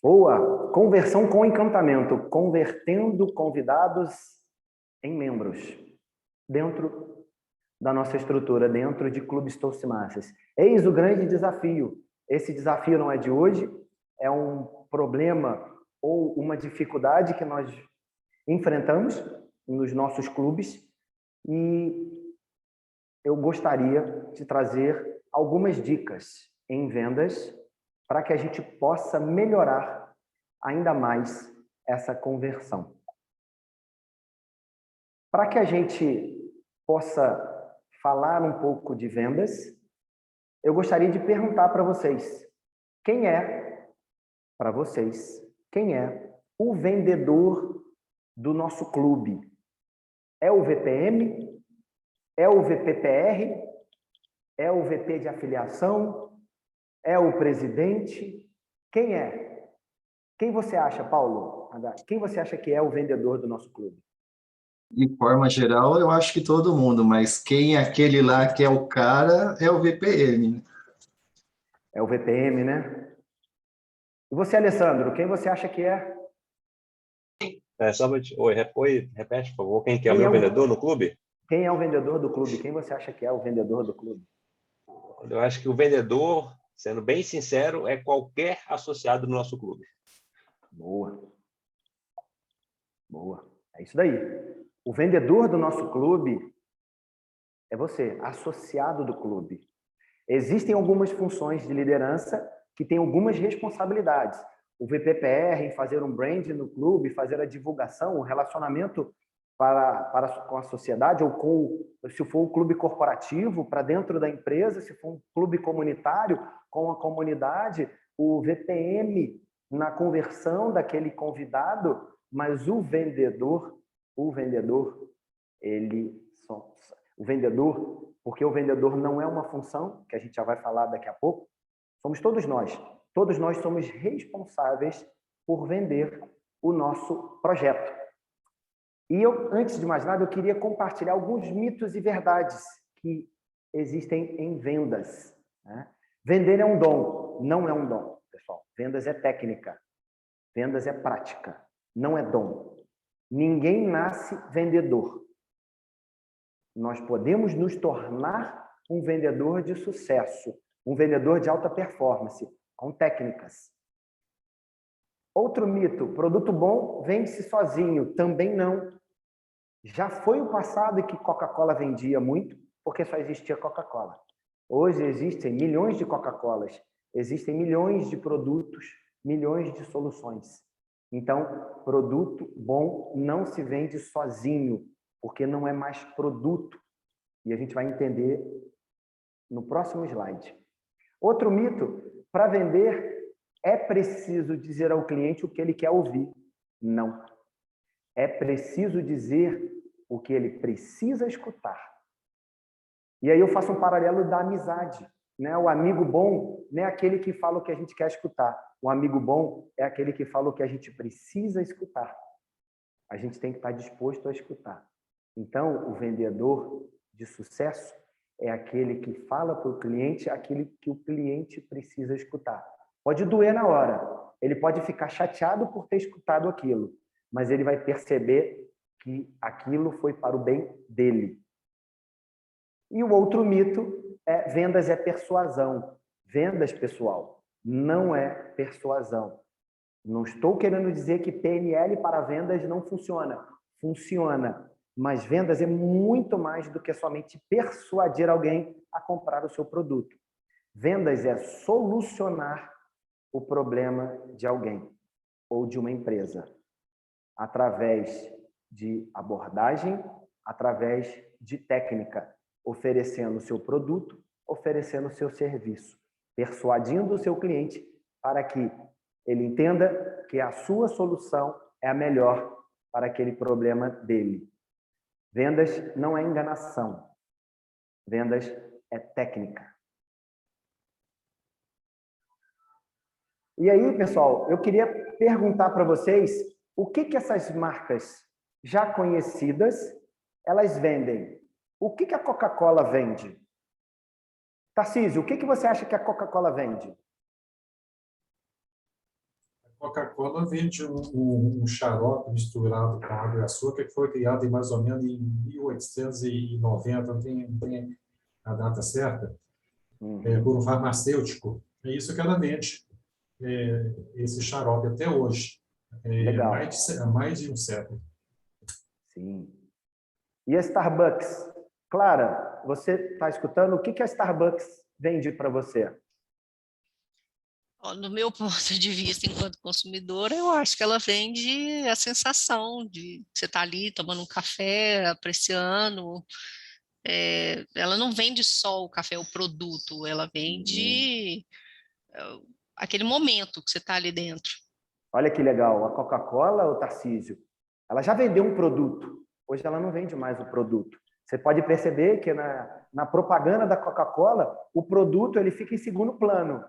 Boa! Conversão com encantamento, convertendo convidados em membros, dentro da nossa estrutura, dentro de Clubes Toastmasters. Eis o grande desafio. Esse desafio não é de hoje, é um problema ou uma dificuldade que nós enfrentamos nos nossos clubes e eu gostaria de trazer algumas dicas em vendas para que a gente possa melhorar ainda mais essa conversão. Para que a gente possa falar um pouco de vendas, eu gostaria de perguntar para vocês, para vocês, quem é o vendedor do nosso clube? É o VPM? É o VPPR? É o VP de afiliação? É o presidente? Quem é? Quem você acha, Paulo? Quem você acha que é o vendedor do nosso clube? De forma geral, eu acho que todo mundo, mas quem é aquele lá que é o cara é o VPM. É o VPM, né? E você, Alessandro, quem você acha que é? Oi, repete, por favor. Quem que é o Quem é meu o, vendedor no clube? quem é o vendedor do clube? Quem você acha que é o vendedor do clube? Eu acho que o vendedor, sendo bem sincero, é qualquer associado do nosso clube. Boa. Boa. É isso daí. O vendedor do nosso clube é você, associado do clube. Existem algumas funções de liderança que têm algumas responsabilidades. O VPPR em fazer um brand no clube, fazer a divulgação, o relacionamento com a sociedade, ou se for um clube corporativo, para dentro da empresa, se for um clube comunitário, com a comunidade, o VPM na conversão daquele convidado, mas o vendedor, ele o vendedor, porque o vendedor não é uma função, que a gente já vai falar daqui a pouco, somos todos nós. Todos nós somos responsáveis por vender o nosso projeto. E eu, antes de mais nada, eu queria compartilhar alguns mitos e verdades que existem em vendas, né? Vender é um dom, não é um dom, pessoal. Vendas é técnica, vendas é prática, não é dom. Ninguém nasce vendedor. Nós podemos nos tornar um vendedor de sucesso, um vendedor de alta performance, com técnicas. Outro mito, produto bom vende-se sozinho. Também não. Já foi o passado que Coca-Cola vendia muito, porque só existia Coca-Cola. Hoje existem milhões de Coca-Colas, existem milhões de produtos, milhões de soluções. Então, produto bom não se vende sozinho, porque não é mais produto. E a gente vai entender no próximo slide. Outro mito, para vender é preciso dizer ao cliente o que ele quer ouvir. Não. É preciso dizer o que ele precisa escutar. E aí eu faço um paralelo da amizade, né? O amigo bom não é aquele que fala o que a gente quer escutar. O amigo bom é aquele que fala o que a gente precisa escutar. A gente tem que estar disposto a escutar. Então, o vendedor de sucesso é aquele que fala para o cliente aquilo que o cliente precisa escutar. Pode doer na hora, ele pode ficar chateado por ter escutado aquilo, mas ele vai perceber que aquilo foi para o bem dele. E o outro mito é vendas é persuasão. Vendas, pessoal, não é persuasão. Não estou querendo dizer que PNL para vendas não funciona. Funciona. Mas vendas é muito mais do que somente persuadir alguém a comprar o seu produto. Vendas é solucionar o problema de alguém ou de uma empresa através de abordagem, através de técnica, oferecendo o seu produto, oferecendo o seu serviço, persuadindo o seu cliente para que ele entenda que a sua solução é a melhor para aquele problema dele. Vendas não é enganação. Vendas é técnica. E aí, pessoal, eu queria perguntar para vocês o que essas marcas já conhecidas elas vendem. O que a Coca-Cola vende? Tarcísio, o que você acha que a Coca-Cola vende? Coca-Cola vende um xarope misturado com água e açúcar que foi criado em mais ou menos em 1890, não tem a data certa, por um farmacêutico. É isso que ela vende, esse xarope até hoje, Legal. há mais de um século. Sim. E a Starbucks? Clara, você está escutando? O que a Starbucks vende para você? No meu ponto de vista, enquanto consumidora, eu acho que ela vende a sensação de você estar ali tomando um café, apreciando. Ela não vende só o café, o produto, ela vende aquele momento que você está ali dentro. Olha que legal. A Coca-Cola, o Tarcísio, ela já vendeu um produto. Hoje ela não vende mais o produto. Você pode perceber que na propaganda da Coca-Cola, o produto ele fica em segundo plano.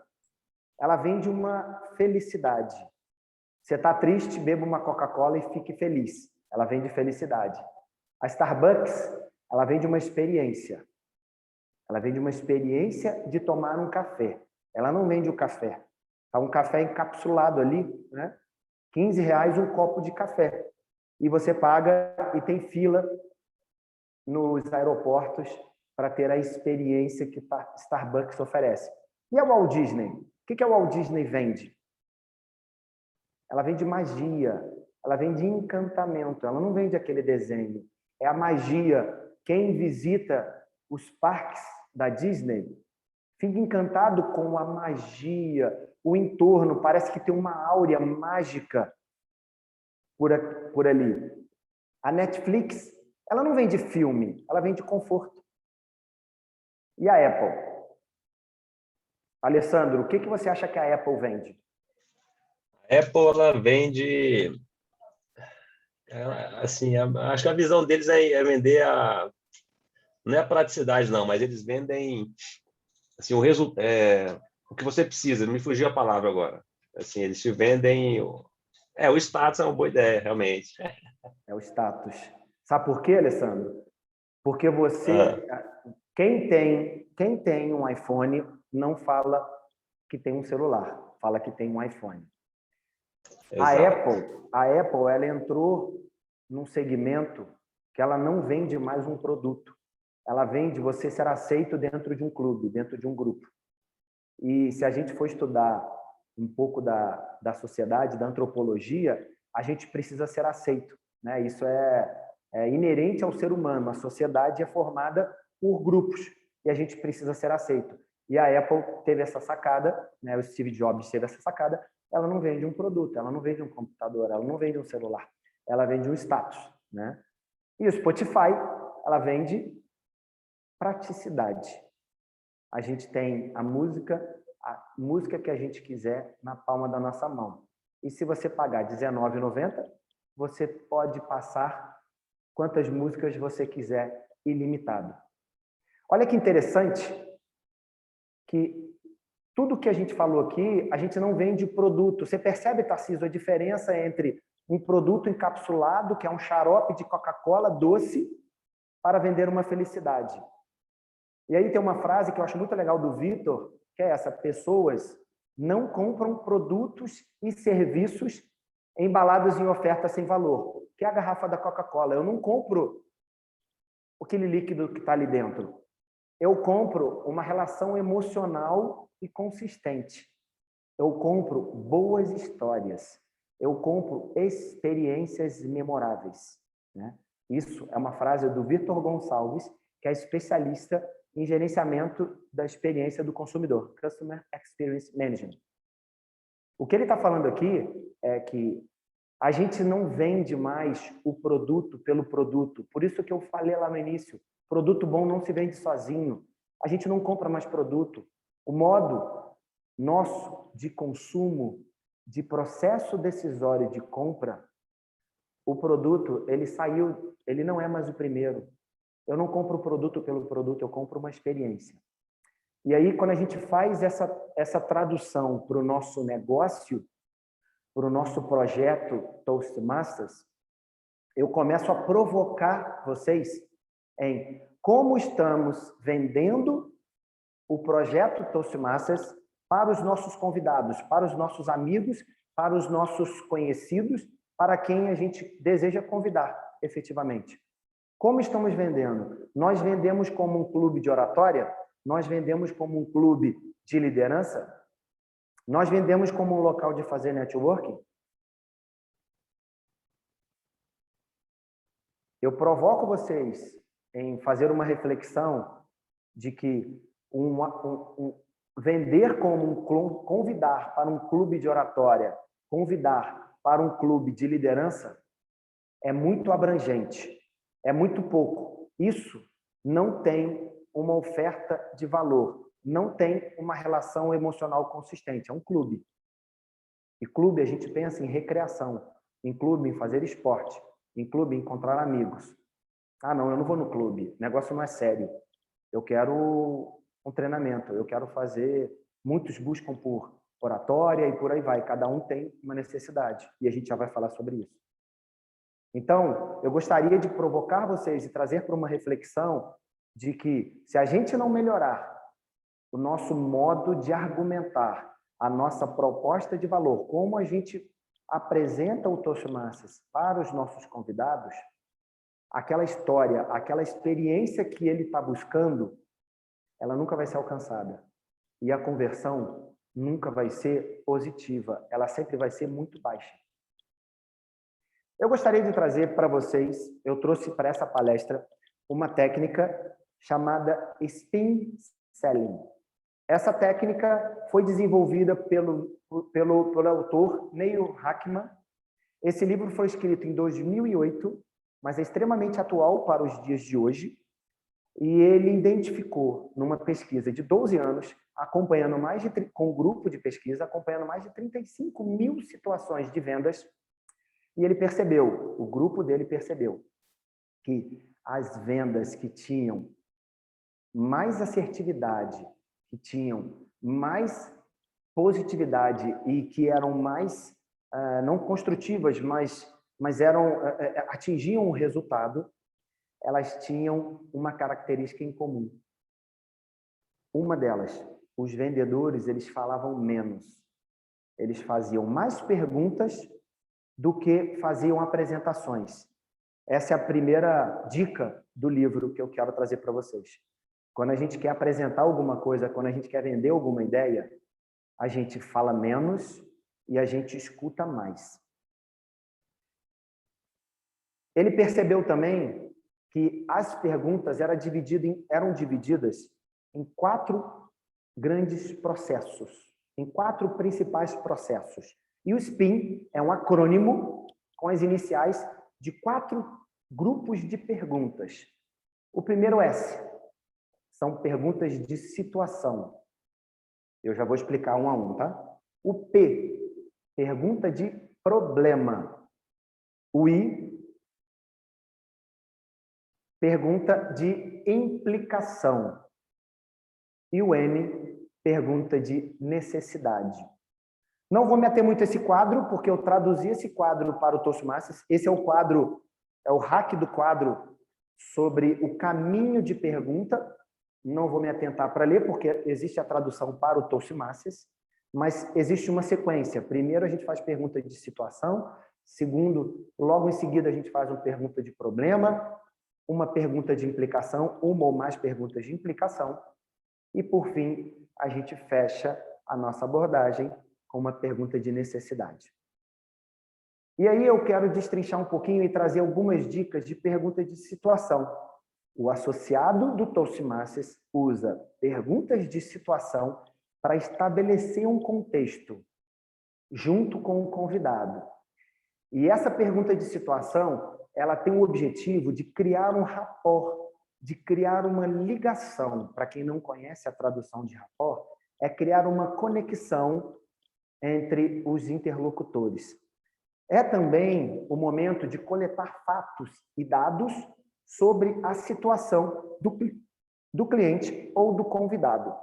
Ela vende uma felicidade. Você está triste, beba uma Coca-Cola e fique feliz. Ela vende felicidade. A Starbucks, ela vende uma experiência. Ela vende uma experiência de tomar um café. Ela não vende o café. Está um café encapsulado ali, né? R$15 um copo de café. E você paga e tem fila nos aeroportos para ter a experiência que a Starbucks oferece. E a Walt Disney? O que a Walt Disney vende? Ela vende magia, ela vende encantamento, ela não vende aquele desenho. É a magia. Quem visita os parques da Disney fica encantado com a magia, o entorno, parece que tem uma áurea mágica por ali. A Netflix, ela não vende filme, ela vende conforto. E a Apple? Alessandro, o que você acha que a Apple vende? A Apple, ela vende... Assim, acho que a visão deles é vender não é a praticidade, não, mas eles vendem assim, o que você precisa. Me fugiu a palavra agora. Assim, eles te vendem... o status é uma boa ideia, realmente. É o status. Sabe por quê, Alessandro? Porque quem tem um iPhone não fala que tem um celular, fala que tem um iPhone. A Apple, ela entrou num segmento que ela não vende mais um produto. Ela vende você ser aceito dentro de um clube, dentro de um grupo. E se a gente for estudar um pouco da sociedade, da antropologia, a gente precisa ser aceito, né? Isso é inerente ao ser humano. A sociedade é formada por grupos e a gente precisa ser aceito. E a Apple teve essa sacada, né? O Steve Jobs teve essa sacada. Ela não vende um produto, ela não vende um computador, ela não vende um celular, ela vende um status, né? E o Spotify, ela vende praticidade. A gente tem a música que a gente quiser na palma da nossa mão. E se você pagar R$19,90, você pode passar quantas músicas você quiser, ilimitado. Olha que interessante que tudo que a gente falou aqui, a gente não vende produto. Você percebe, Tarcísio, a diferença entre um produto encapsulado, que é um xarope de Coca-Cola doce, para vender uma felicidade. E aí tem uma frase que eu acho muito legal do Vitor, que é essa: pessoas não compram produtos e serviços embalados em oferta sem valor, que é a garrafa da Coca-Cola. Eu não compro aquele líquido que está ali dentro. Eu compro uma relação emocional e consistente. Eu compro boas histórias. Eu compro experiências memoráveis, né? Isso é uma frase do Vitor Gonçalves, que é especialista em gerenciamento da experiência do consumidor, Customer Experience Management. O que ele está falando aqui é que a gente não vende mais o produto pelo produto. Por isso que eu falei lá no início, produto bom não se vende sozinho. A gente não compra mais produto. O modo nosso de consumo, de processo decisório de compra, o produto, ele não é mais o primeiro. Eu não compro o produto pelo produto, eu compro uma experiência. E aí, quando a gente faz essa tradução para o nosso negócio, para o nosso projeto Toastmasters, eu começo a provocar vocês em como estamos vendendo o projeto Toastmasters para os nossos convidados, para os nossos amigos, para os nossos conhecidos, para quem a gente deseja convidar, efetivamente. Como estamos vendendo? Nós vendemos como um clube de oratória? Nós vendemos como um clube de liderança? Nós vendemos como um local de fazer networking? Eu provoco vocês em fazer uma reflexão de que vender como convidar para um clube de oratória, convidar para um clube de liderança, é muito abrangente, é muito pouco. Isso não tem uma oferta de valor, não tem uma relação emocional consistente, é um clube. E clube a gente pensa em recreação, em clube em fazer esporte, em clube em encontrar amigos. Ah, não, eu não vou no clube, o negócio não é sério. Eu quero um treinamento, eu quero fazer... Muitos buscam por oratória e por aí vai, cada um tem uma necessidade, e a gente já vai falar sobre isso. Então, eu gostaria de provocar vocês e trazer para uma reflexão de que, se a gente não melhorar o nosso modo de argumentar, a nossa proposta de valor, como a gente apresenta o Toastmasters para os nossos convidados, aquela história, aquela experiência que ele está buscando, ela nunca vai ser alcançada. E a conversão nunca vai ser positiva, ela sempre vai ser muito baixa. Eu gostaria de trazer para vocês, eu trouxe para essa palestra, uma técnica chamada Spin Selling. Essa técnica foi desenvolvida pelo autor Neil Hackman. Esse livro foi escrito em 2008, mas é extremamente atual para os dias de hoje. E ele identificou, numa pesquisa de 12 anos, acompanhando com um grupo de pesquisa, acompanhando mais de 35 mil situações de vendas, e ele percebeu, o grupo dele percebeu, que as vendas que tinham mais assertividade, que tinham mais positividade e que eram mais, não construtivas, mas atingiam o resultado, elas tinham uma característica em comum. Uma delas, os vendedores, eles falavam menos. Eles faziam mais perguntas do que faziam apresentações. Essa é a primeira dica do livro que eu quero trazer para vocês. Quando a gente quer apresentar alguma coisa, quando a gente quer vender alguma ideia, a gente fala menos e a gente escuta mais. Ele percebeu também que as perguntas eram divididas em 4 grandes processos, em 4 principais processos. E o SPIN é um acrônimo com as iniciais de 4 grupos de perguntas. O primeiro S são perguntas de situação. Eu já vou explicar um a um, tá? O P, pergunta de problema. O I, pergunta de implicação. E o N, pergunta de necessidade. Não vou me ater muito a esse quadro, porque eu traduzi esse quadro para o Toastmasters. Esse é o quadro, é o hack do quadro sobre o caminho de pergunta. Não vou me atentar para ler, porque existe a tradução para o Toastmasters, mas existe uma sequência. Primeiro, a gente faz pergunta de situação. Segundo, logo em seguida, a gente faz uma pergunta de problema, uma pergunta de implicação, uma ou mais perguntas de implicação. E, por fim, a gente fecha a nossa abordagem com uma pergunta de necessidade. E aí eu quero destrinchar um pouquinho e trazer algumas dicas de pergunta de situação. O associado do Toastmasters usa perguntas de situação para estabelecer um contexto junto com o convidado. E essa pergunta de situação, ela tem o objetivo de criar um rapport, de criar uma ligação. Para quem não conhece a tradução de rapport, é criar uma conexão entre os interlocutores. É também o momento de coletar fatos e dados sobre a situação do cliente ou do convidado.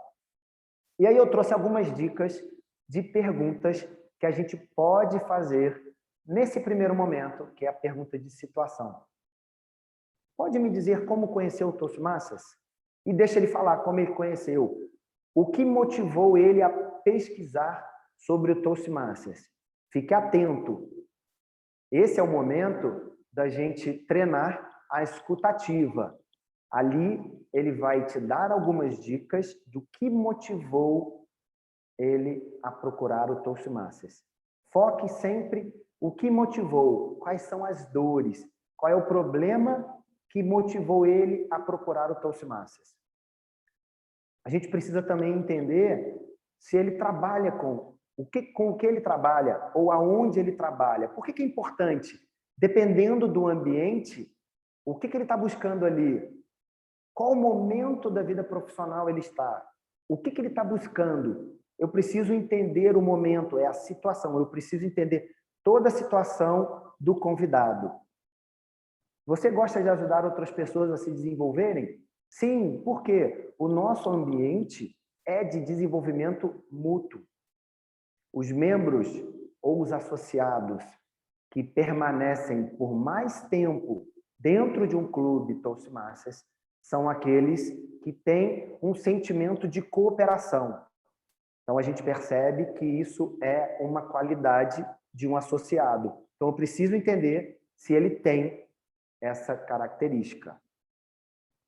E aí eu trouxe algumas dicas de perguntas que a gente pode fazer nesse primeiro momento, que é a pergunta de situação. Pode me dizer como conheceu o Toastmasters? E deixa ele falar como ele conheceu. O que motivou ele a pesquisar sobre o Toastmasters? Fique atento. Esse é o momento da gente treinar a escutativa. Ali, ele vai te dar algumas dicas do que motivou ele a procurar o Toastmasters. Foque sempre o que motivou, quais são as dores, qual é o problema que motivou ele a procurar o Toastmasters. A gente precisa também entender se ele trabalha com o que ele trabalha ou aonde ele trabalha. Por que é importante? Dependendo do ambiente, o que ele está buscando ali? Qual momento da vida profissional ele está? O que ele está buscando? Eu preciso entender o momento, é a situação. Eu preciso entender toda a situação do convidado. Você gosta de ajudar outras pessoas a se desenvolverem? Sim, por quê? O nosso ambiente é de desenvolvimento mútuo. Os membros ou os associados que permanecem por mais tempo dentro de um clube Toastmasters são aqueles que têm um sentimento de cooperação. Então, a gente percebe que isso é uma qualidade de um associado. Então, eu preciso entender se ele tem essa característica.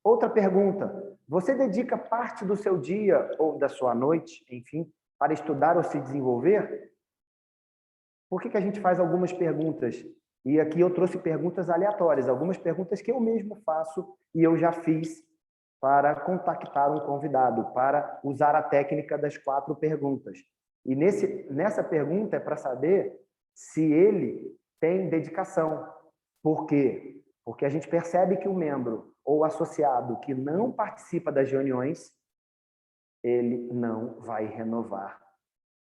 Outra pergunta. Você dedica parte do seu dia ou da sua noite, enfim, para estudar ou se desenvolver? Por que a gente faz algumas perguntas? E aqui eu trouxe perguntas aleatórias, algumas perguntas que eu mesmo faço e eu já fiz para contactar um convidado, para usar a técnica das 4 perguntas. E nessa pergunta é para saber se ele tem dedicação. Por quê? Porque a gente percebe que o membro ou associado que não participa das reuniões, ele não vai renovar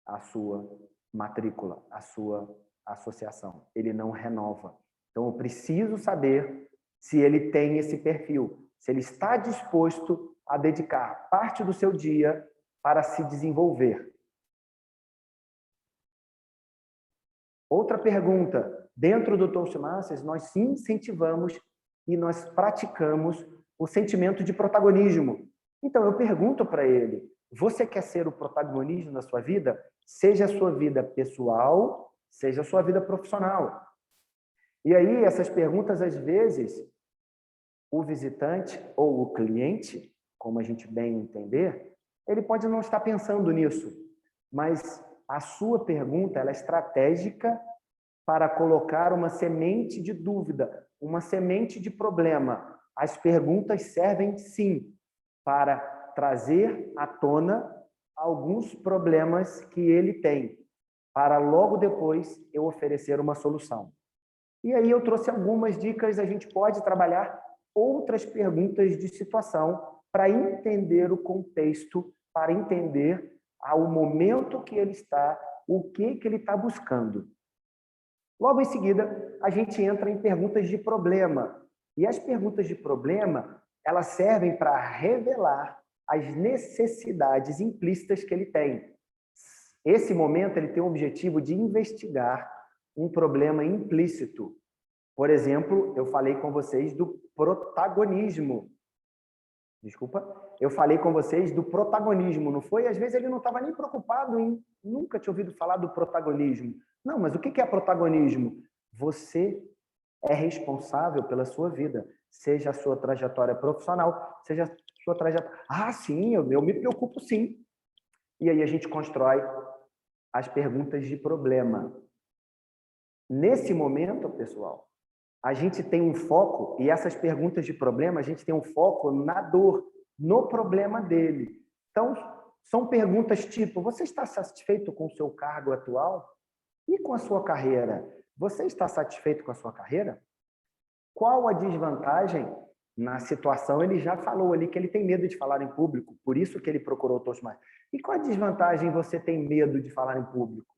a sua matrícula, a sua associação. Ele não renova. Então, eu preciso saber se ele tem esse perfil, se ele está disposto a dedicar parte do seu dia para se desenvolver. Outra pergunta. Dentro do Toastmasters, nós incentivamos e nós praticamos o sentimento de protagonismo. Então, eu pergunto para ele, você quer ser o protagonismo da sua vida? Seja a sua vida pessoal, seja a sua vida profissional. E aí, essas perguntas, às vezes, o visitante ou o cliente, como a gente bem entender, ele pode não estar pensando nisso, mas a sua pergunta ela é estratégica para colocar uma semente de dúvida, uma semente de problema. As perguntas servem, sim, para trazer à tona alguns problemas que ele tem, para logo depois eu oferecer uma solução. E aí eu trouxe algumas dicas, a gente pode trabalhar outras perguntas de situação para entender o contexto, para entender o momento que ele está, o que ele está buscando. Logo em seguida, a gente entra em perguntas de problema. E as perguntas de problema, elas servem para revelar as necessidades implícitas que ele tem. Esse momento, ele tem o objetivo de investigar um problema implícito. Por exemplo, eu falei com vocês do protagonismo. Desculpa. Eu falei com vocês do protagonismo, não foi? Às vezes ele não estava nem preocupado em nunca tinha ouvido falar do protagonismo. Não, mas o que é protagonismo? Você é responsável pela sua vida, seja a sua trajetória profissional, seja a sua trajetória... Ah, sim, eu me preocupo sim. E aí a gente constrói as perguntas de problema. Nesse momento, pessoal, a gente tem um foco, e essas perguntas de problema, a gente tem um foco na dor, no problema dele. Então, são perguntas tipo, você está satisfeito com o seu cargo atual? E com a sua carreira? Você está satisfeito com a sua carreira? Qual a desvantagem na situação? Ele já falou ali que ele tem medo de falar em público, por isso que ele procurou o Toastmasters. E qual a desvantagem você tem medo de falar em público?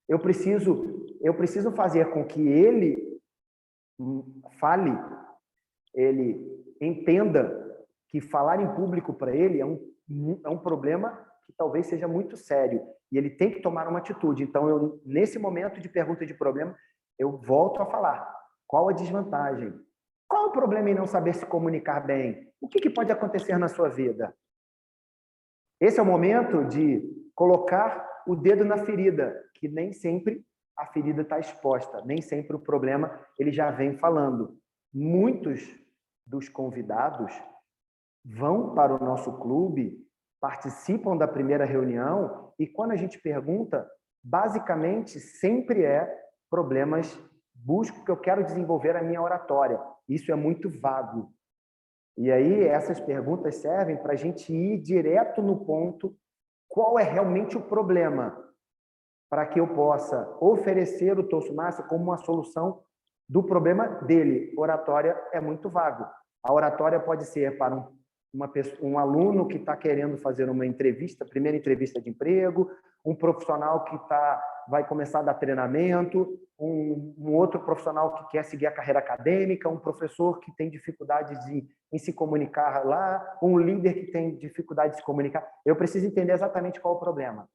Eu preciso fazer com que ele fale, ele entenda que falar em público para ele é um problema que talvez seja muito sério e ele tem que tomar uma atitude. Então, nesse momento de pergunta de problema, eu volto a falar. Qual a desvantagem? Qual o problema em não saber se comunicar bem? O que pode acontecer na sua vida? Esse é o momento de colocar o dedo na ferida, que nem sempre a ferida está exposta. Nem sempre o problema ele já vem falando. Muitos dos convidados vão para o nosso clube, participam da primeira reunião e quando a gente pergunta, basicamente sempre problemas, busco que eu quero desenvolver a minha oratória. Isso é muito vago. E aí essas perguntas servem para a gente ir direto no ponto, qual é realmente o problema, para que eu possa oferecer o Toastmaster como uma solução do problema dele. Oratória é muito vago. A oratória pode ser para um aluno que está querendo fazer uma entrevista, primeira entrevista de emprego, um profissional que vai começar a dar treinamento, um outro profissional que quer seguir a carreira acadêmica, um professor que tem dificuldade em se comunicar lá, um líder que tem dificuldade de se comunicar. Eu preciso entender exatamente qual é o problema,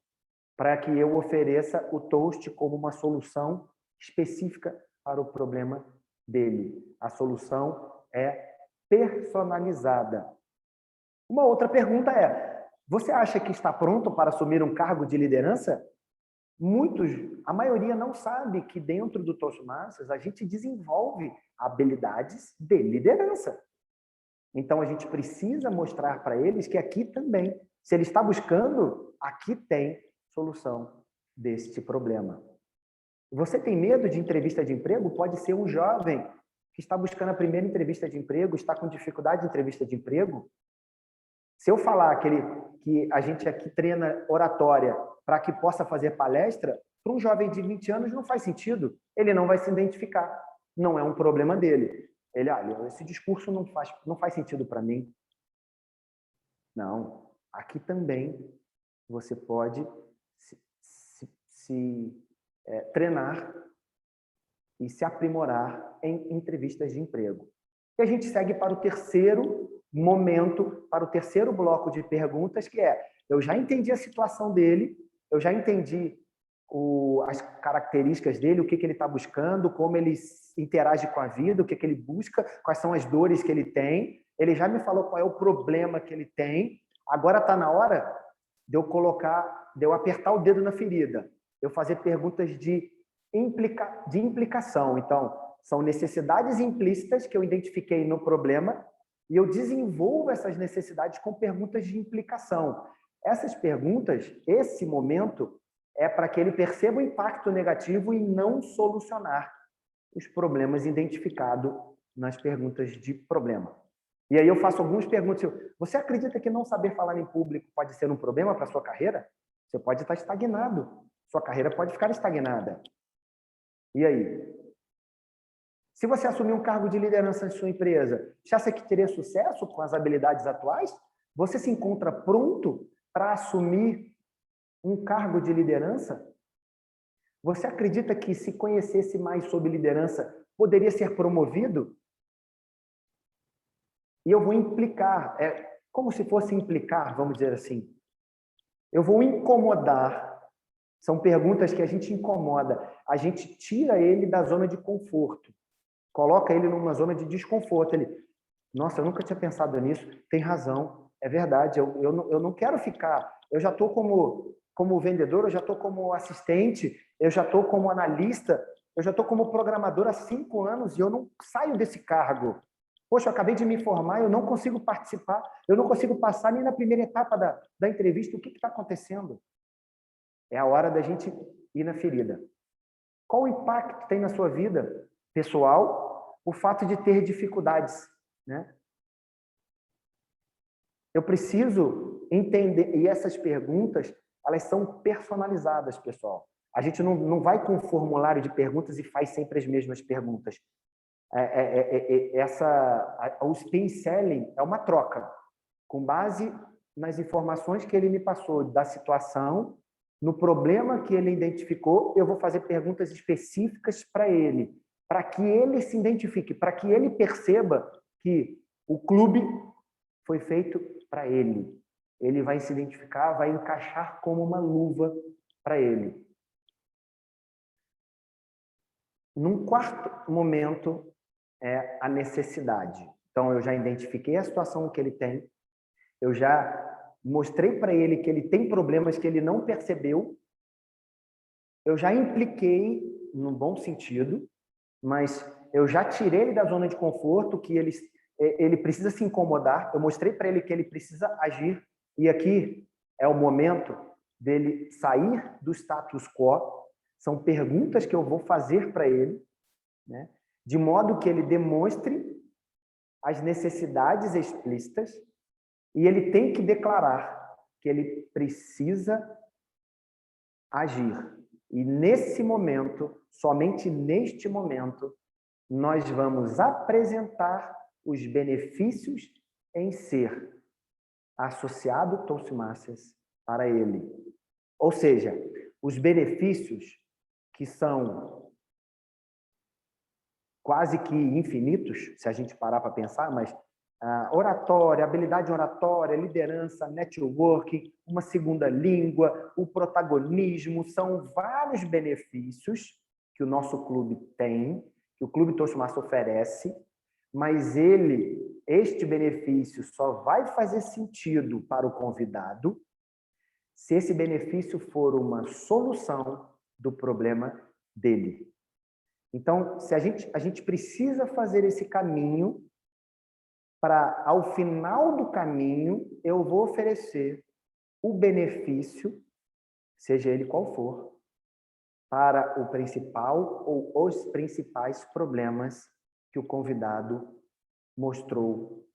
para que eu ofereça o Toast como uma solução específica para o problema dele. A solução é personalizada. Uma outra pergunta você acha que está pronto para assumir um cargo de liderança? A maioria não sabe que dentro do Toastmasters a gente desenvolve habilidades de liderança. Então, a gente precisa mostrar para eles que aqui também, se ele está buscando, aqui tem solução deste problema. Você tem medo de entrevista de emprego? Pode ser um jovem que está buscando a primeira entrevista de emprego, está com dificuldade de entrevista de emprego. Se eu falar que a gente aqui treina oratória para que possa fazer palestra, para um jovem de 20 anos não faz sentido. Ele não vai se identificar. Não é um problema dele. Ele, esse discurso não faz sentido para mim. Não. Aqui também você pode treinar e se aprimorar em entrevistas de emprego. E a gente segue para o terceiro momento, para o terceiro bloco de perguntas, que eu já entendi a situação dele, eu já entendi as características dele, o que ele está buscando, como ele interage com a vida, o que ele busca, quais são as dores que ele tem. Ele já me falou qual é o problema que ele tem. Agora está na hora de eu apertar o dedo na ferida, eu fazer perguntas de implicação. Então, são necessidades implícitas que eu identifiquei no problema e eu desenvolvo essas necessidades com perguntas de implicação. Essas perguntas, esse momento, é para que ele perceba o impacto negativo e não solucionar os problemas identificados nas perguntas de problema. E aí eu faço algumas perguntas. Você acredita que não saber falar em público pode ser um problema para a sua carreira? Você pode estar estagnado. Sua carreira pode ficar estagnada. E aí? Se você assumir um cargo de liderança em sua empresa, você acha que teria sucesso com as habilidades atuais? Você se encontra pronto para assumir um cargo de liderança? Você acredita que se conhecesse mais sobre liderança, poderia ser promovido? E eu vou implicar, como se fosse implicar, vamos dizer assim. Eu vou incomodar. São perguntas que a gente incomoda. A gente tira ele da zona de conforto. Coloca ele numa zona de desconforto. Ele, nossa, eu nunca tinha pensado nisso. Tem razão, é verdade. Eu não quero ficar. Eu já estou como vendedor, eu já estou como assistente, eu já estou como analista, eu já estou como programador há 5 anos e eu não saio desse cargo. Poxa, eu acabei de me formar, eu não consigo participar, eu não consigo passar nem na primeira etapa da entrevista. O que está acontecendo? É a hora da gente ir na ferida. Qual o impacto tem na sua vida pessoal o fato de ter dificuldades, né? Eu preciso entender, e essas perguntas, elas são personalizadas, pessoal. A gente não vai com um formulário de perguntas e faz sempre as mesmas perguntas. O spin selling é uma troca, com base nas informações que ele me passou da situação, no problema que ele identificou, eu vou fazer perguntas específicas para ele, para que ele se identifique, para que ele perceba que o clube foi feito para ele. Ele vai se identificar, vai encaixar como uma luva para ele. Num quarto momento é a necessidade. Então, eu já identifiquei a situação que ele tem, eu já mostrei para ele que ele tem problemas que ele não percebeu, eu já impliquei no bom sentido, mas eu já tirei ele da zona de conforto, que ele precisa se incomodar, eu mostrei para ele que ele precisa agir, e aqui é o momento dele sair do status quo. São perguntas que eu vou fazer para ele, né? De modo que ele demonstre as necessidades explícitas, e ele tem que declarar que ele precisa agir. E nesse momento, somente neste momento, nós vamos apresentar os benefícios em ser associado Toastmasters para ele. Ou seja, os benefícios que são quase que infinitos, se a gente parar para pensar, mas oratória, habilidade oratória, liderança, networking, uma segunda língua, o protagonismo, são vários benefícios que o nosso clube tem, que o Clube Toastmasters oferece, mas este benefício só vai fazer sentido para o convidado se esse benefício for uma solução do problema dele. Então, se a gente precisa fazer esse caminho para, ao final do caminho, eu vou oferecer o benefício, seja ele qual for, para o principal ou os principais problemas que o convidado mostrou,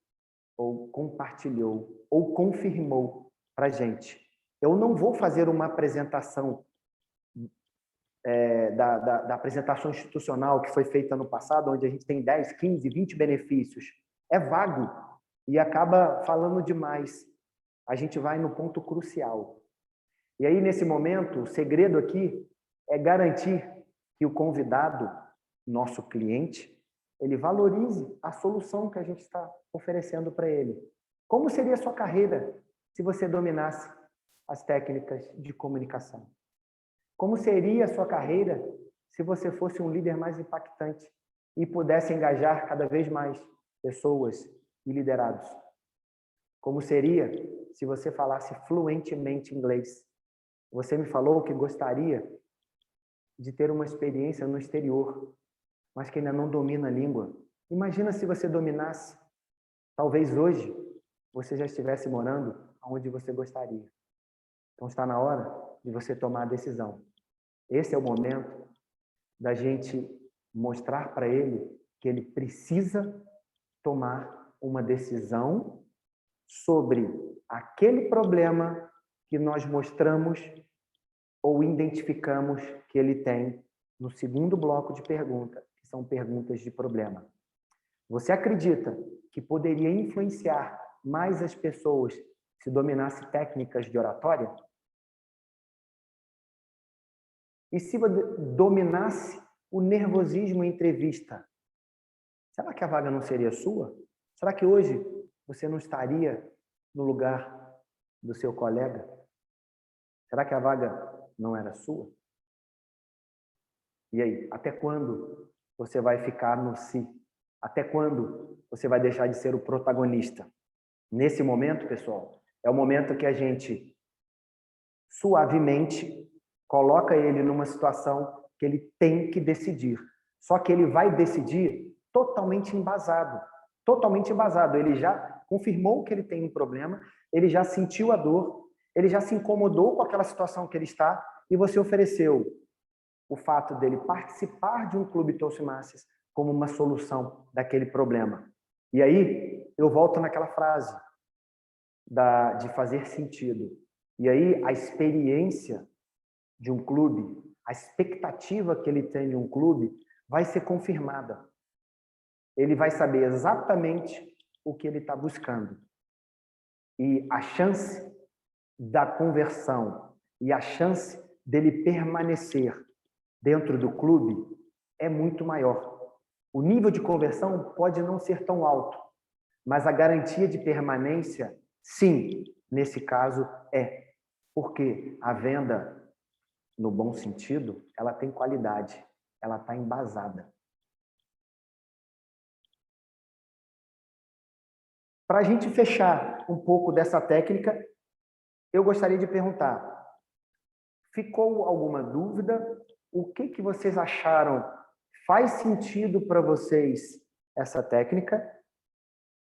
ou compartilhou, ou confirmou para a gente. Eu não vou fazer uma apresentação da apresentação institucional que foi feita no passado, onde a gente tem 10, 15, 20 benefícios. É vago e acaba falando demais. A gente vai no ponto crucial. E aí, nesse momento, o segredo aqui é garantir que o convidado, nosso cliente, ele valorize a solução que a gente está oferecendo para ele. Como seria a sua carreira se você dominasse as técnicas de comunicação? Como seria a sua carreira se você fosse um líder mais impactante e pudesse engajar cada vez mais pessoas e liderados? Como seria se você falasse fluentemente inglês? Você me falou que gostaria de ter uma experiência no exterior, mas que ainda não domina a língua. Imagina se você dominasse. Talvez hoje você já estivesse morando onde você gostaria. Então está na hora de você tomar a decisão. Esse é o momento da gente mostrar para ele que ele precisa tomar uma decisão sobre aquele problema que nós mostramos ou identificamos que ele tem no segundo bloco de pergunta, que são perguntas de problema. Você acredita que poderia influenciar mais as pessoas se dominasse técnicas de oratória? E se dominasse o nervosismo em entrevista? Será que a vaga não seria sua? Será que hoje você não estaria no lugar do seu colega? Será que a vaga não era sua? E aí, até quando você vai ficar no si? Até quando você vai deixar de ser o protagonista? Nesse momento, pessoal, é o momento que a gente suavemente coloca ele numa situação que ele tem que decidir. Só que ele vai decidir totalmente embasado. Totalmente embasado. Ele já confirmou que ele tem um problema, ele já sentiu a dor, ele já se incomodou com aquela situação que ele está, e você ofereceu o fato dele participar de um clube Toastmasters como uma solução daquele problema. E aí, eu volto naquela frase de fazer sentido. E aí, a experiência de um clube, a expectativa que ele tem de um clube vai ser confirmada. Ele vai saber exatamente o que ele está buscando. E a chance da conversão e a chance dele permanecer dentro do clube é muito maior. O nível de conversão pode não ser tão alto, mas a garantia de permanência, sim, nesse caso é. Porque a venda, no bom sentido, ela tem qualidade, ela está embasada. Para a gente fechar um pouco dessa técnica, eu gostaria de perguntar: ficou alguma dúvida o que vocês acharam? Faz sentido para vocês essa técnica?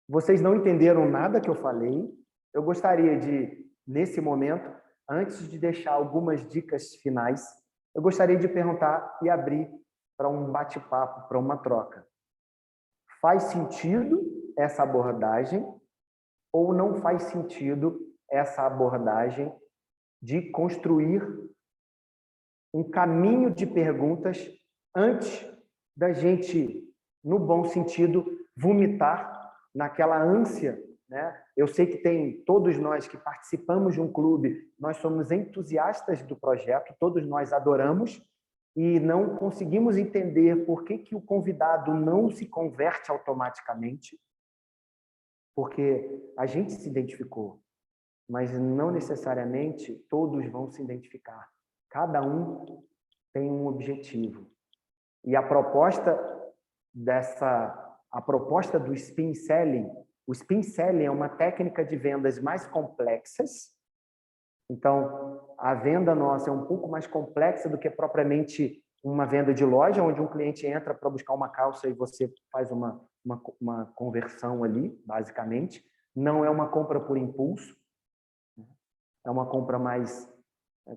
Vocês não entenderam nada que eu falei? Eu gostaria de, nesse momento, antes de deixar algumas dicas finais, eu gostaria de perguntar e abrir para um bate-papo, para uma troca. Faz sentido essa abordagem ou não faz sentido essa abordagem de construir um caminho de perguntas antes da gente, no bom sentido, vomitar naquela ânsia, né? Eu sei que tem todos nós que participamos de um clube, nós somos entusiastas do projeto, todos nós adoramos e não conseguimos entender por que o convidado não se converte automaticamente, porque a gente se identificou, mas não necessariamente todos vão se identificar. Cada um tem um objetivo. E a proposta do spin selling, o spin selling é uma técnica de vendas mais complexas. Então, a venda nossa é um pouco mais complexa do que propriamente uma venda de loja, onde um cliente entra para buscar uma calça e você faz uma conversão ali, basicamente. Não é uma compra por impulso, é uma compra mais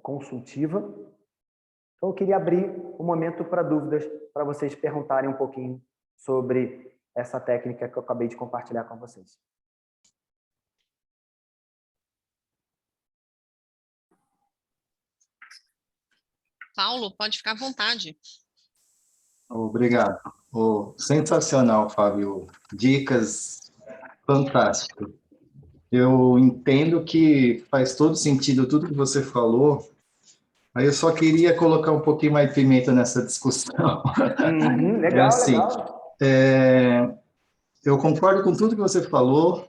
consultiva. Então, eu queria abrir um momento para dúvidas, para vocês perguntarem um pouquinho sobre essa técnica que eu acabei de compartilhar com vocês. Paulo, pode ficar à vontade. Obrigado. Sensacional, Fábio. Dicas fantásticas. Eu entendo que faz todo sentido tudo que você falou. Aí eu só queria colocar um pouquinho mais de pimenta nessa discussão. Legal, assim, legal. Eu concordo com tudo que você falou.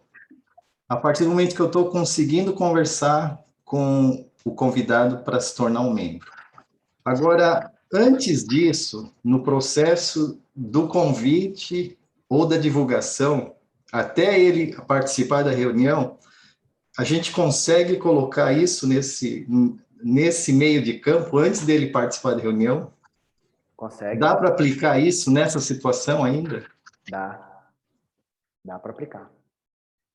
A partir do momento que eu estou conseguindo conversar com o convidado para se tornar um membro. Agora, antes disso, no processo do convite ou da divulgação, até ele participar da reunião, a gente consegue colocar isso nesse meio de campo antes dele participar da reunião? Consegue. Dá para aplicar isso nessa situação ainda? Dá para aplicar.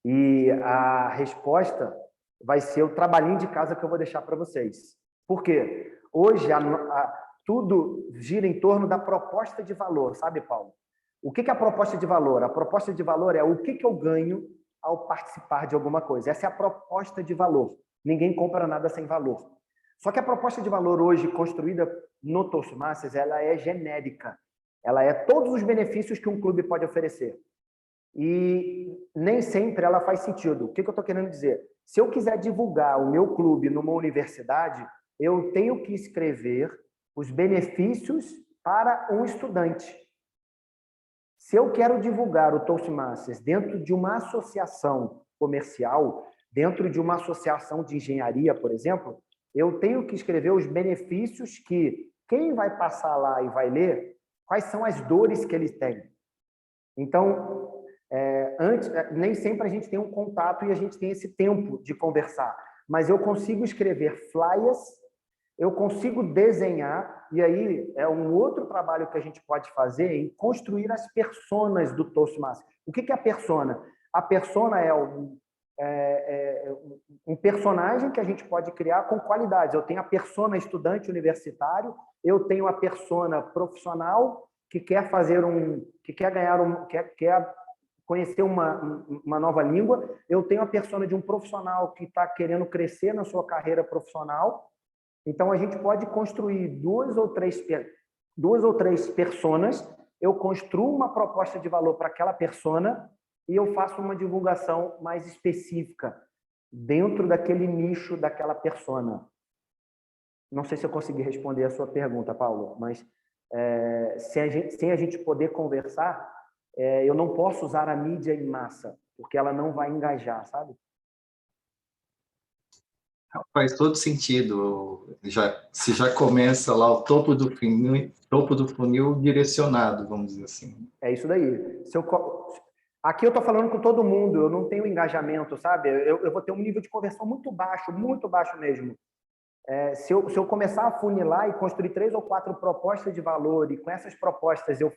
E a resposta vai ser o trabalhinho de casa que eu vou deixar para vocês. Por quê? Hoje, tudo gira em torno da proposta de valor, sabe, Paulo? O que é a proposta de valor? A proposta de valor é o que eu ganho ao participar de alguma coisa. Essa é a proposta de valor. Ninguém compra nada sem valor. Só que a proposta de valor hoje, construída no Toastmasters, ela é genérica. Ela é todos os benefícios que um clube pode oferecer. E nem sempre ela faz sentido. O que eu estou querendo dizer? Se eu quiser divulgar o meu clube numa universidade, eu tenho que escrever os benefícios para um estudante. Se eu quero divulgar o Toastmasters dentro de uma associação comercial, dentro de uma associação de engenharia, por exemplo, eu tenho que escrever os benefícios que quem vai passar lá e vai ler, quais são as dores que eles têm. Então, nem sempre a gente tem um contato e a gente tem esse tempo de conversar, mas eu consigo escrever flyers, eu consigo desenhar, e aí é um outro trabalho que a gente pode fazer em construir as personas do Toastmasters. O que é a persona? A persona é um personagem que a gente pode criar com qualidades. Eu tenho a persona estudante universitário, eu tenho a persona profissional que quer quer conhecer uma nova língua, eu tenho a persona de um profissional que está querendo crescer na sua carreira profissional. Então, a gente pode construir duas ou três personas, eu construo uma proposta de valor para aquela persona e eu faço uma divulgação mais específica dentro daquele nicho daquela persona. Não sei se eu consegui responder a sua pergunta, Paulo, mas sem a gente poder conversar, eu não posso usar a mídia em massa, porque ela não vai engajar, sabe? Faz todo sentido. Se já começa lá o topo do funil direcionado, vamos dizer assim. É isso daí. Aqui eu estou falando com todo mundo, eu não tenho engajamento, sabe? Eu vou ter um nível de conversão muito baixo mesmo. Se eu começar a funilar e construir 3 ou 4 propostas de valor e com essas propostas eu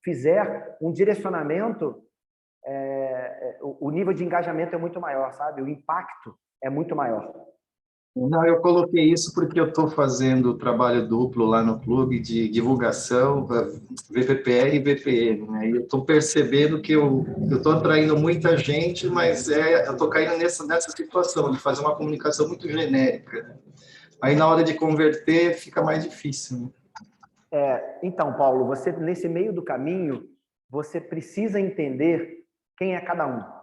fizer um direcionamento, o nível de engajamento é muito maior, sabe? O impacto é muito maior. Não, eu coloquei isso porque eu estou fazendo trabalho duplo lá no clube de divulgação, VPPR e VPN, né? E eu estou percebendo que eu estou atraindo muita gente, mas eu estou caindo nessa situação de fazer uma comunicação muito genérica. Aí, na hora de converter, fica mais difícil, né? Então, Paulo, você, nesse meio do caminho, você precisa entender quem é cada um.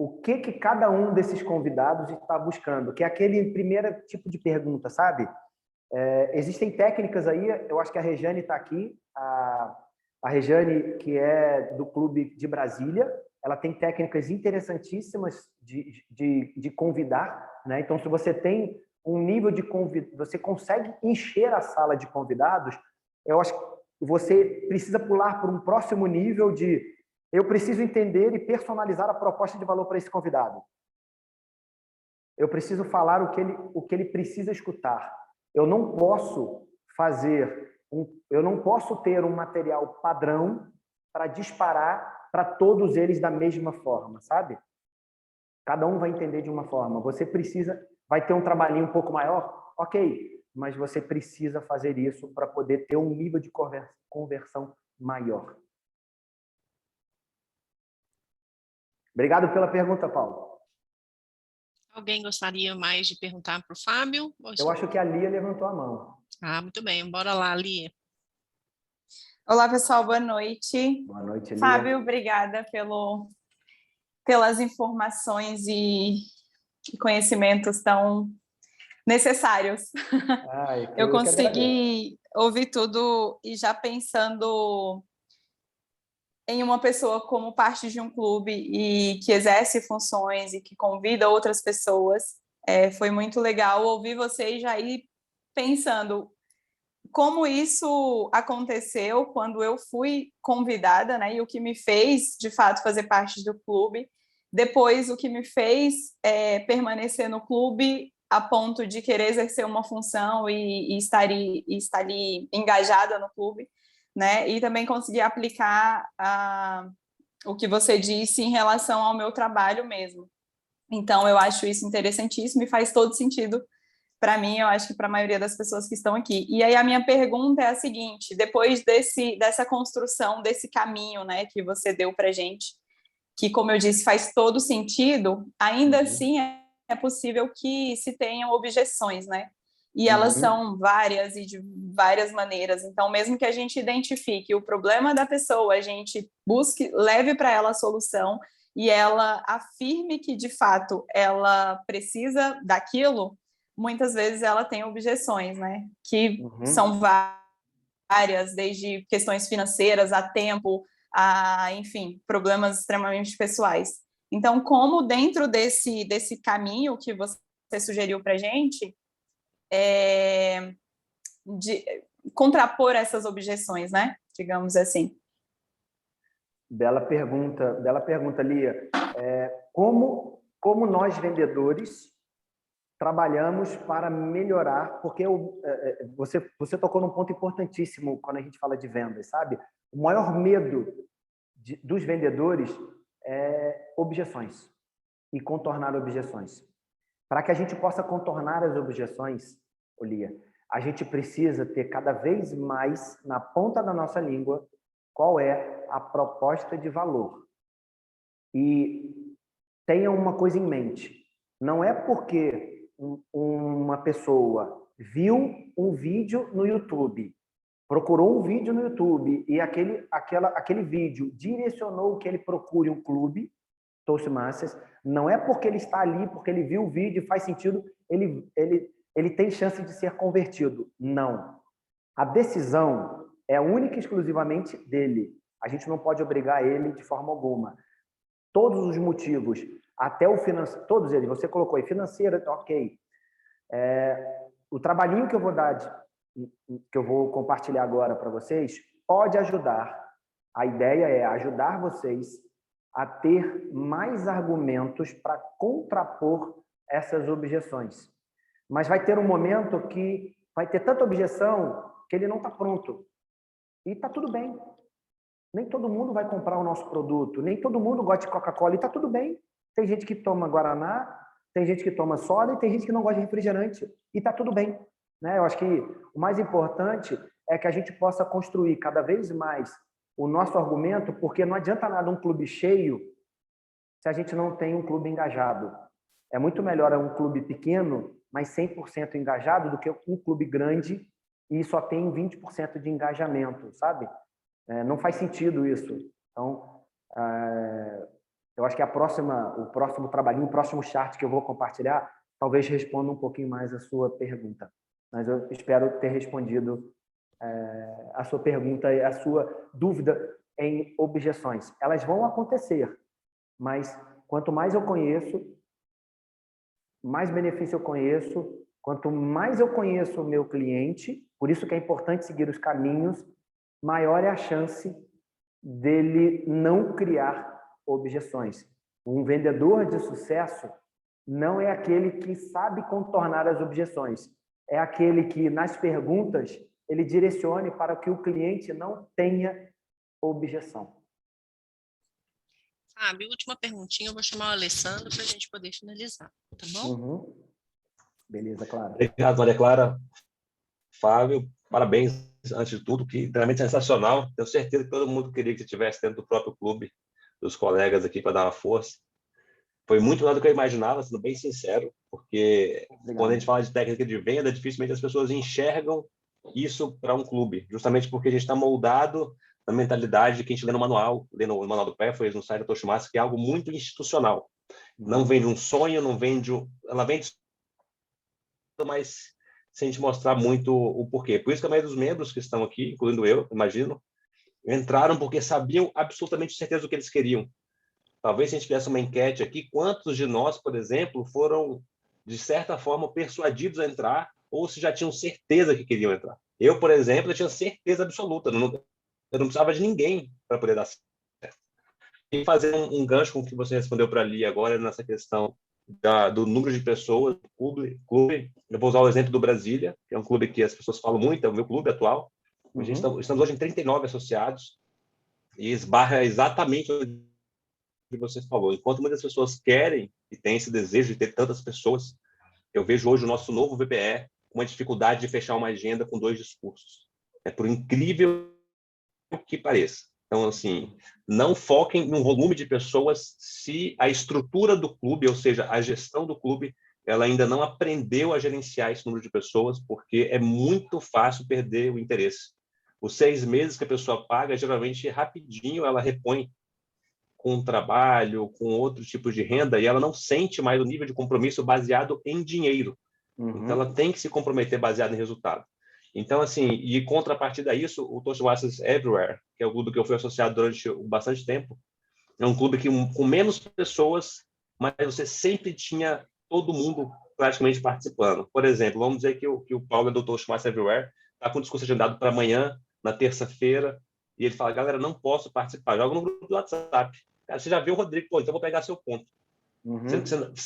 O que cada um desses convidados está buscando, que é aquele primeiro tipo de pergunta, sabe? Existem técnicas aí, eu acho que a Rejane está aqui, a Rejane, que é do Clube de Brasília, ela tem técnicas interessantíssimas de convidar, né? Então, se você tem um nível de convidado, você consegue encher a sala de convidados, eu acho que você precisa pular para um próximo nível de eu preciso entender e personalizar a proposta de valor para esse convidado. Eu preciso falar o que ele precisa escutar. Eu não posso ter um material padrão para disparar para todos eles da mesma forma, sabe? Cada um vai entender de uma forma. Você vai ter um trabalhinho um pouco maior? Ok, mas você precisa fazer isso para poder ter um nível de conversão maior. Obrigado pela pergunta, Paulo. Alguém gostaria mais de perguntar para o Fábio? Eu acho que a Lia levantou a mão. Muito bem. Bora lá, Lia. Olá, pessoal. Boa noite. Boa noite, Lia. Fábio, obrigada pelas informações e conhecimentos tão necessários. Eu consegui ouvir tudo e já pensando em uma pessoa como parte de um clube e que exerce funções e que convida outras pessoas. Foi muito legal ouvir vocês já ir pensando como isso aconteceu quando eu fui convidada, né? E o que me fez, de fato, fazer parte do clube. Depois, o que me fez permanecer no clube a ponto de querer exercer uma função e estar ali engajada no clube. Né? E também conseguir aplicar o que você disse em relação ao meu trabalho mesmo. Então, eu acho isso interessantíssimo e faz todo sentido para mim, eu acho que para a maioria das pessoas que estão aqui. E aí a minha pergunta é a seguinte, depois dessa construção, desse caminho, né, que você deu para a gente, que, como eu disse, faz todo sentido, ainda assim é possível que se tenham objeções, né? E elas são várias e de várias maneiras. Então, mesmo que a gente identifique o problema da pessoa, a gente leve para ela a solução e ela afirme que, de fato, ela precisa daquilo, muitas vezes ela tem objeções, né? Que são várias, desde questões financeiras a tempo, enfim, problemas extremamente pessoais. Então, como dentro desse caminho que você sugeriu para a gente, de contrapor essas objeções, né? Digamos assim. Bela pergunta, Lia. Como nós, vendedores, trabalhamos para melhorar, porque você tocou num ponto importantíssimo quando a gente fala de vendas, sabe? O maior medo dos vendedores é objeções e contornar objeções. Para que a gente possa contornar as objeções, Lia, a gente precisa ter cada vez mais na ponta da nossa língua qual é a proposta de valor. E tenha uma coisa em mente, não é porque uma pessoa viu um vídeo no YouTube, procurou um vídeo no YouTube e aquele vídeo direcionou que ele procure um clube Toastmasters, não é porque ele está ali, porque ele viu o vídeo e faz sentido, ele tem chance de ser convertido. Não. A decisão é única e exclusivamente dele. A gente não pode obrigar ele de forma alguma. Todos os motivos, até o financeiro, todos eles, você colocou aí, financeira, ok. O trabalhinho que eu vou dar, que eu vou compartilhar agora para vocês, pode ajudar. A ideia é ajudar vocês a ter mais argumentos para contrapor essas objeções. mas vai ter um momento que vai ter tanta objeção que ele não está pronto. E está tudo bem. Nem todo mundo vai comprar o nosso produto, nem todo mundo gosta de Coca-Cola, e está tudo bem. Tem gente que toma Guaraná, tem gente que toma soda, e tem gente que não gosta de refrigerante, e está tudo bem. Né? Eu acho que o mais importante é que a gente possa construir cada vez mais o nosso argumento, porque não adianta nada um clube cheio se a gente não tem um clube engajado. É muito melhor um clube pequeno, mas 100% engajado, do que um clube grande e só tem 20% de engajamento, sabe? Não faz sentido isso. Então, eu acho que o próximo trabalhinho, o próximo chart que eu vou compartilhar, talvez responda um pouquinho mais a sua pergunta. Mas eu espero ter respondido a sua pergunta e a sua dúvida em objeções. Elas vão acontecer, mas quanto mais eu conheço, mais benefício eu conheço, quanto mais eu conheço o meu cliente, por isso que é importante seguir os caminhos, maior é a chance dele não criar objeções. Um vendedor de sucesso não é aquele que sabe contornar as objeções, é aquele que, nas perguntas, ele direcione para que o cliente não tenha objeção. Fábio, última perguntinha, eu vou chamar o Alessandro para a gente poder finalizar, tá bom? Uhum. Beleza, claro. Obrigado, Maria Clara. Fábio, parabéns, antes de tudo, que realmente é sensacional. Tenho certeza que todo mundo queria que você estivesse dentro do próprio clube, dos colegas aqui, para dar uma força. Foi muito melhor do que eu imaginava, sendo bem sincero, porque quando a gente fala de técnica de venda, dificilmente as pessoas enxergam isso para um clube, justamente porque a gente está moldado na mentalidade que a gente lê no manual do Peffer, no site do Toshimasa, que é algo muito institucional. Não vende um sonho, não vende... Ela vende, mas sem te mostrar muito o porquê. Por isso que a maioria dos membros que estão aqui, incluindo eu, imagino, entraram porque sabiam absolutamente certeza do que eles queriam. Talvez se a gente tivesse uma enquete aqui, quantos de nós, por exemplo, foram, de certa forma, persuadidos a entrar, ou se já tinham certeza que queriam entrar. Eu, por exemplo, eu tinha certeza absoluta, eu não precisava de ninguém para poder dar certo. E fazer um gancho com o que você respondeu para a Lia agora, nessa questão do número de pessoas, do clube. Eu vou usar o exemplo do Brasília, que é um clube que as pessoas falam muito, é o meu clube atual. A gente estamos hoje em 39 associados, e esbarra exatamente onde você falou. Enquanto muitas pessoas querem e têm esse desejo de ter tantas pessoas, eu vejo hoje o nosso novo VPE com uma dificuldade de fechar uma agenda com 2 discursos. É por incrível que pareça. Então, assim, não foquem em um volume de pessoas se a estrutura do clube, ou seja, a gestão do clube, ela ainda não aprendeu a gerenciar esse número de pessoas, porque é muito fácil perder o interesse. Os 6 meses que a pessoa paga, geralmente, rapidinho, ela repõe com trabalho, com outro tipo de renda, e ela não sente mais o nível de compromisso baseado em dinheiro. Então, ela tem que se comprometer baseado em resultado. Então, assim, e contrapartida a isso, o Toastmasters Everywhere, que é o clube que eu fui associado durante bastante tempo, é um clube que com menos pessoas, mas você sempre tinha todo mundo praticamente participando. Por exemplo, vamos dizer que o Paulo é do Toastmasters Everywhere, está com o discurso agendado para amanhã, na terça-feira, e ele fala, galera, não posso participar, joga no grupo do WhatsApp. Cara, você já viu o Rodrigo, pô, então vou pegar seu ponto.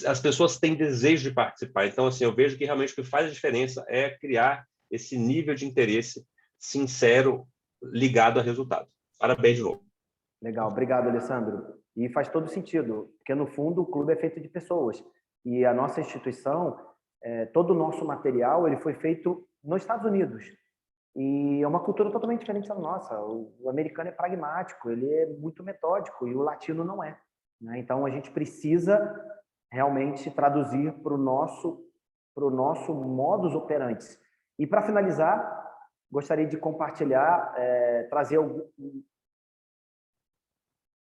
As pessoas têm desejo de participar. Então, assim, eu vejo que realmente o que faz a diferença é criar esse nível de interesse sincero ligado a resultado. Parabéns de novo. Legal, obrigado, Alessandro. E faz todo sentido, porque no fundo o clube é feito de pessoas. E a nossa instituição, todo o nosso material, ele foi feito nos Estados Unidos. E é uma cultura totalmente diferente da nossa. O americano é pragmático, ele é muito metódico, e o latino não é. Né? Então, a gente precisa realmente traduzir para o nosso modus operandi. E, para finalizar, gostaria de compartilhar, trazer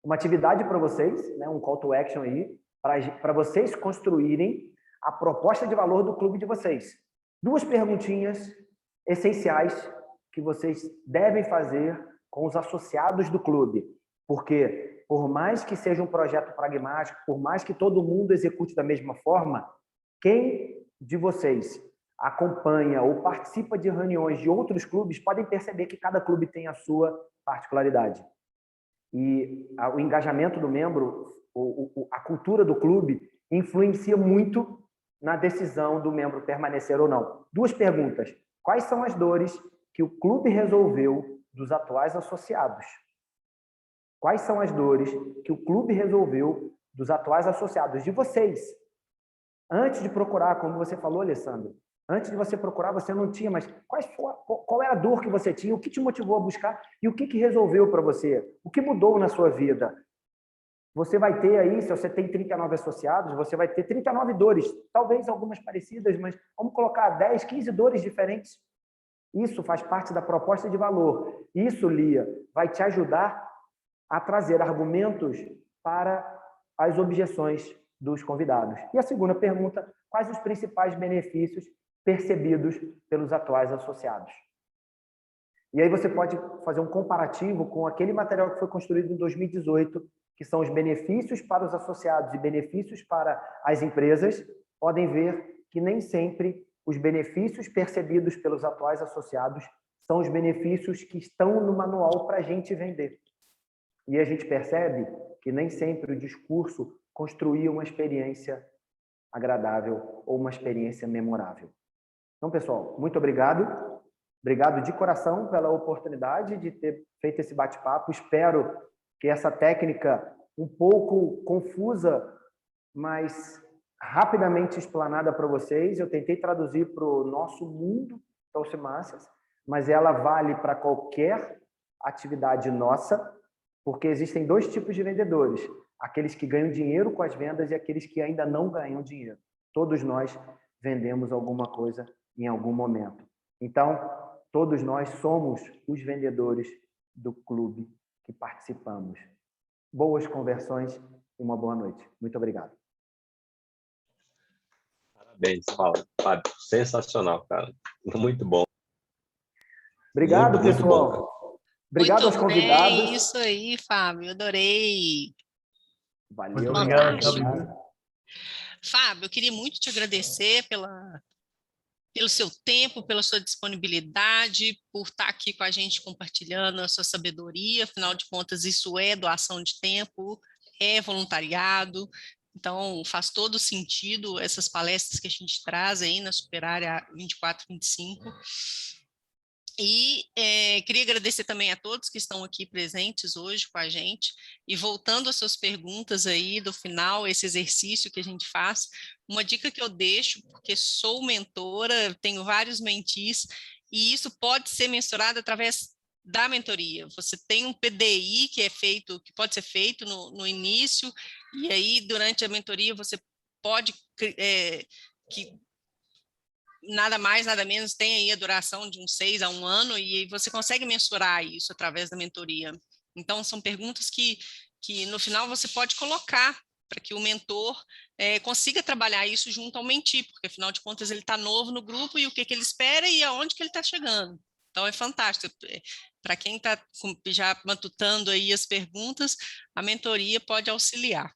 uma atividade para vocês, né? Um call to action aí, para vocês construírem a proposta de valor do clube de vocês. 2 perguntinhas essenciais que vocês devem fazer com os associados do clube. Porque, por mais que seja um projeto pragmático, por mais que todo mundo execute da mesma forma, quem de vocês acompanha ou participa de reuniões de outros clubes podem perceber que cada clube tem a sua particularidade. E o engajamento do membro, a cultura do clube, influencia muito na decisão do membro permanecer ou não. 2 perguntas. Quais são as dores que o clube resolveu dos atuais associados? Quais são as dores que o clube resolveu dos atuais associados, de vocês? Antes de procurar, como você falou, Alessandro, antes de você procurar, você não tinha, mas qual é a dor que você tinha? O que te motivou a buscar? E o que resolveu para você? O que mudou na sua vida? Você vai ter aí, se você tem 39 associados, você vai ter 39 dores, talvez algumas parecidas, mas vamos colocar 10, 15 dores diferentes. Isso faz parte da proposta de valor. Isso, Lia, vai te ajudar a trazer argumentos para as objeções dos convidados. E a segunda pergunta, quais os principais benefícios percebidos pelos atuais associados? E aí você pode fazer um comparativo com aquele material que foi construído em 2018, que são os benefícios para os associados e benefícios para as empresas. Podem ver que nem sempre os benefícios percebidos pelos atuais associados são os benefícios que estão no manual para a gente vender. E a gente percebe que nem sempre o discurso construía uma experiência agradável ou uma experiência memorável. Então, pessoal, muito obrigado. Obrigado de coração pela oportunidade de ter feito esse bate-papo. Espero que essa técnica um pouco confusa, mas rapidamente explanada para vocês. Eu tentei traduzir para o nosso mundo Toastmasters, mas ela vale para qualquer atividade nossa, porque existem 2 tipos de vendedores: aqueles que ganham dinheiro com as vendas e aqueles que ainda não ganham dinheiro. Todos nós vendemos alguma coisa em algum momento. Então, todos nós somos os vendedores do clube que participamos. Boas conversões e uma boa noite. Muito obrigado. Parabéns, Fábio. Sensacional, cara. Muito bom. Obrigado, muito, pessoal. Muito bom, obrigado aos convidados. Bem, isso aí, Fábio. Adorei. Valeu. Muito obrigado, Fábio, eu queria muito te agradecer pelo seu tempo, pela sua disponibilidade, por estar aqui com a gente compartilhando a sua sabedoria. Afinal de contas, isso é doação de tempo, é voluntariado. Então, faz todo sentido essas palestras que a gente traz aí na Superárea 2425. E queria agradecer também a todos que estão aqui presentes hoje com a gente. E voltando às suas perguntas aí do final, esse exercício que a gente faz, uma dica que eu deixo, porque sou mentora, tenho vários mentees, e isso pode ser mensurado através da mentoria. Você tem um PDI que pode ser feito no início, e aí durante a mentoria você pode nada mais, nada menos, tem aí a duração de uns 6 a 1 ano, e você consegue mensurar isso através da mentoria. Então, são perguntas que no final você pode colocar para que o mentor consiga trabalhar isso junto ao mentee, porque, afinal de contas, ele está novo no grupo e o que ele espera e aonde que ele está chegando. Então, é fantástico. Para quem está já matutando aí as perguntas, a mentoria pode auxiliar.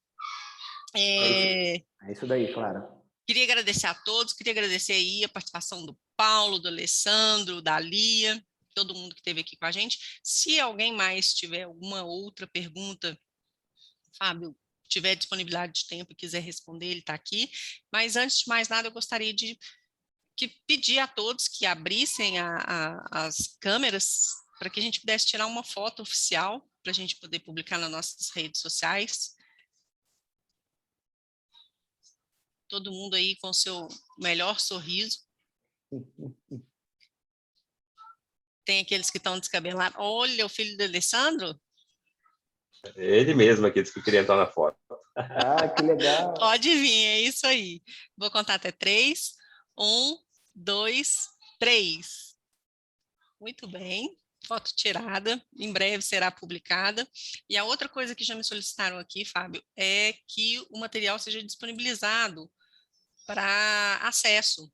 É isso daí, Clara. Queria agradecer a todos, queria agradecer aí a participação do Paulo, do Alessandro, da Lia, todo mundo que esteve aqui com a gente. Se alguém mais tiver alguma outra pergunta, Fábio, tiver disponibilidade de tempo e quiser responder, ele está aqui. Mas antes de mais nada, eu gostaria de pedir a todos que abrissem as câmeras para que a gente pudesse tirar uma foto oficial para a gente poder publicar nas nossas redes sociais. Todo mundo aí com o seu melhor sorriso. Tem aqueles que estão descabelados. Olha, o filho do Alessandro. Ele mesmo, aqueles que queriam entrar na foto. Ah, que legal. Pode vir, é isso aí. Vou contar até 3. 1, 2, 3. Muito bem. Foto tirada. Em breve será publicada. E a outra coisa que já me solicitaram aqui, Fábio, é que o material seja disponibilizado para acesso.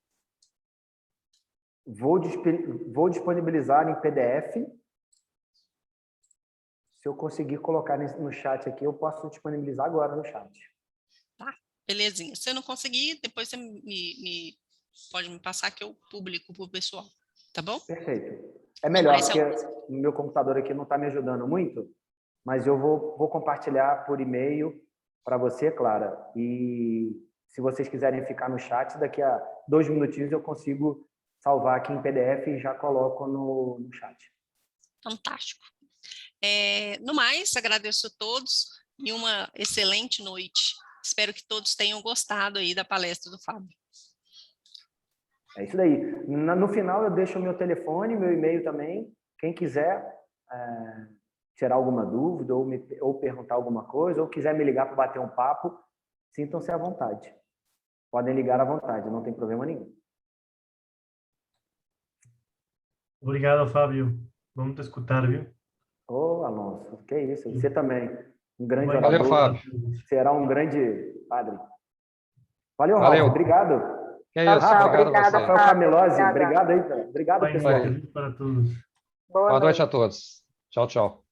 Vou disponibilizar em PDF. Se eu conseguir colocar no chat aqui, eu posso disponibilizar agora no chat. Tá, belezinha. Se eu não conseguir, depois você pode me passar que eu publico para o pessoal, tá bom? Perfeito. É melhor, porque o meu computador aqui não está me ajudando muito, mas eu vou compartilhar por e-mail para você, Clara, e se vocês quiserem ficar no chat, daqui a 2 minutinhos eu consigo salvar aqui em PDF e já coloco no chat. Fantástico. No mais, agradeço a todos e uma excelente noite. Espero que todos tenham gostado aí da palestra do Fábio. É isso daí. No final eu deixo o meu telefone, meu e-mail também. Quem quiser tirar alguma dúvida ou perguntar alguma coisa, ou quiser me ligar para bater um papo, sintam-se à vontade. Podem ligar à vontade, não tem problema nenhum. Obrigado, Fábio. Vamos te escutar, viu? Ô, Alonso, que isso. Você também. Um grande Valeu, orador. Fábio. Será um grande padre. Valeu, Valeu. Ralf. Obrigado. Que é isso, Rafa, obrigado a você. Rafael Camilose, Obrigada. obrigado aí. Obrigado, Boa pessoal. noite para todos. Boa noite a todos. Tchau, tchau.